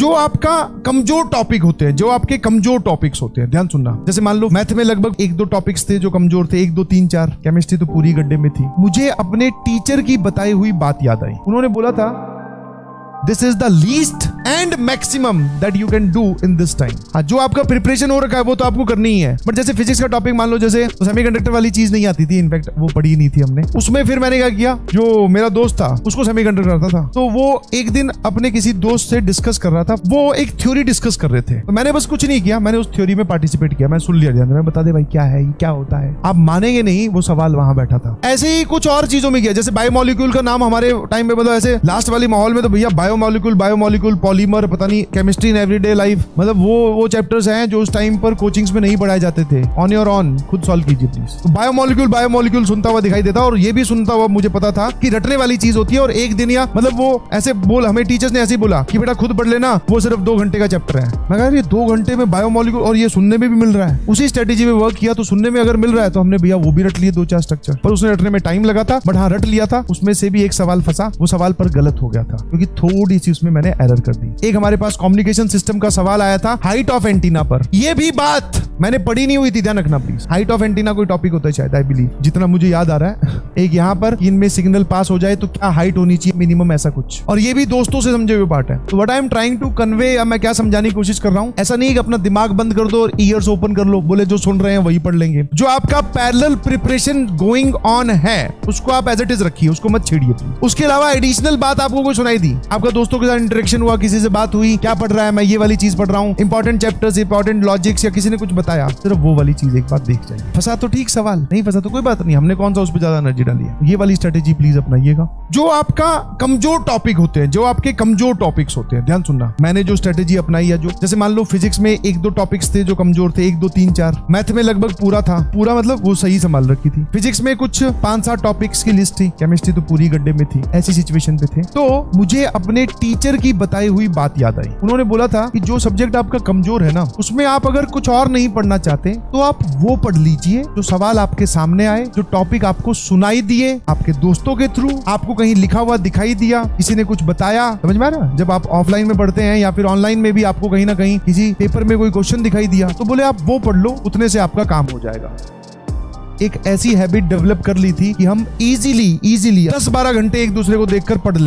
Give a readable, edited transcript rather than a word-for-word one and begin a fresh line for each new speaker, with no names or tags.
जो आपका कमजोर टॉपिक होते हैं, जो आपके कमजोर टॉपिक्स होते हैं, ध्यान सुनना। जैसे मान लो मैथ में लगभग 1-2 टॉपिक्स थे जो कमजोर थे, 1 2 3 4। केमिस्ट्री तो पूरी गड्ढे में थी। मुझे अपने टीचर की बताई हुई बात याद आई। उन्होंने बोला था this is the least and maximum that you can do in this time. हाँ, जो आपका प्रिपरेशन हो रखा है वो तो आपको करनी ही है, बट जैसे फिजिक्स का टॉपिक मान लो, जैसे सेमीकंडक्टर वाली चीज नहीं आती थी, इनफैक्ट वो पढ़ी नहीं थी हमने उसमें। फिर मैंने क्या किया, जो मेरा दोस्त था उसको सेमीकंडक्टर आता था, तो वो एक दिन अपने किसी दोस्त से डिस्कस कर रहा था, वो एक थ्योरी डिस्कस कर रहे थे। तो मैंने बस कुछ नहीं किया, मैंने उस थ्योरी में पार्टिसिपेट किया। मैं सुन लिया, मैं बता दे भाई क्या है, क्या होता है। आप मानेंगे नहीं, वो सवाल वहां बैठा था। ऐसे ही कुछ और चीजों में किया, जैसे बायोमोलिक्यूल का नाम हमारे टाइम में, मतलब ऐसे लास्ट वाली माहौल में तो भैया बायोमोलिक्यूल, पॉलीमर, पता नहीं, केमिस्ट्री इन एवरीडे लाइफ, मतलब वो चैप्टर्स हैं जो उस टाइम पर कोचिंग्स में नहीं पढ़ाए जाते थे। ऑन योर ऑन खुद सॉल्व कीजिए प्लीज। तो बायोमोलिक्यूल सुनता हुआ दिखाई देता, और ये भी सुनता हुआ मुझे पता था कि रटने वाली चीज होती है। और एक दिन या मतलब वो ऐसे बोल, हमें टीचर्स ने ऐसे ही बोला कि बेटा खुद पढ़ लेना, वो सिर्फ 2 घंटे का चैप्टर है। मैं कहा ये 2 घंटे में बायोमोलिक्यूल, और ये सुनने में भी मिल रहा है। उसी स्ट्रेटेजी में वर्क किया, तो सुनने में अगर मिल रहा है तो हमने भैया वो भी रट लिए 2-4 स्ट्रक्चर। पर उसने रटने में टाइम लगा था, बट हाँ रट लिया था। उसमें से भी एक सवाल फंसा, वो सवाल पर गलत हो गया था क्योंकि थोड़ी सी उसमें मैंने एरर कर दी। एक हमारे पास कम्युनिकेशन सिस्टम का सवाल आया था हाइट ऑफ एंटीना पर। ये भी बात मैंने पढ़ी नहीं हुई थी, ध्यान रखना प्लीज। हाइट ऑफ एंटीना कोई टॉपिक होता है शायद, आई बिलीव, जितना मुझे याद आ रहा है। एक यहाँ पर इनमें सिग्नल पास हो जाए तो क्या हाइट होनी चाहिए मिनिमम, ऐसा कुछ। और ये भी दोस्तों से समझे हुए पार्ट है। तो what I am trying to convey, अब मैं क्या समझाने की कोशिश कर रहा हूँ, ऐसा नहीं कि अपना दिमाग बंद कर दो और ईयर्स ओपन कर लो, बोले जो सुन रहे हैं वही पढ़ लेंगे। जो आपका पैरेलल प्रिपरेशन गोइंग ऑन है उसको आप एज इट इज रखिए, उसको मत छेड़िए प्लीज। उसके अलावा एडिशनल बात आपको कोई सुनाई दी, आपका दोस्तों के साथ इंटरेक्शन हुआ, किसी से बात हुई, क्या पढ़ रहा है, मैं ये वाली चीज पढ़ रहा हूँ, इंपॉर्टेंट चैप्टर्स, इंपॉर्टेंट लॉजिक्स, या किसी ने कुछ बताया, सिर्फ वो वाली चीज एक बार देख जाइए। फंसा तो ठीक सवाल, नहीं फंसा तो कोई बात नहीं, हमने कौन सा उस पर ज्यादा एनर्जी डाली है। ये वाली स्ट्रेटेजी प्लीज अपनाइएगा। जो आपका कमजोर टॉपिक होते हैं, जो आपके कमजोर टॉपिक्स होते हैं, ध्यान सुनना। मैंने जो स्ट्रेटेजी अपनाई है, जो जैसे मान लो फिजिक्स में 1-2 टॉपिक्स थे जो कमजोर थे, 1 2 3 4। मैथ में लगभग पूरा था, पूरा मतलब वो सही संभाल रखी थी। फिजिक्स में कुछ 5-7 टॉपिक्स की लिस्ट थी। केमिस्ट्री तो पूरी गड्ढे में थी। ऐसी सिचुएशन पे थे, तो मुझे अपने टीचर की बताई हुई बात याद आई। उन्होंने बोला था कि जो सब्जेक्ट आपका कमजोर है ना, उसमें आप अगर कुछ और नहीं पढ़ना चाहते तो आप वो पढ़ लीजिए जो सवाल आपके सामने आए, जो टॉपिक आपको सुनाई दिए आपके दोस्तों के थ्रू, आपको कहीं लिखा हुआ दिखाई दिया, किसी ने कुछ बताया। समझ में आ रहा है? जब आप ऑफलाइन में पढ़ते हैं या फिर ऑनलाइन में भी आपको कहीं ना कहीं किसी पेपर में कोई क्वेश्चन दिखाई दिया, तो बोले आप वो पढ़ लो, उतने से आपका काम हो जाएगा। एक ऐसी हैबिट डेवलप कर ली थी कि हम इजीली 10-12 घंटे एक दूसरे को देखकर पढ़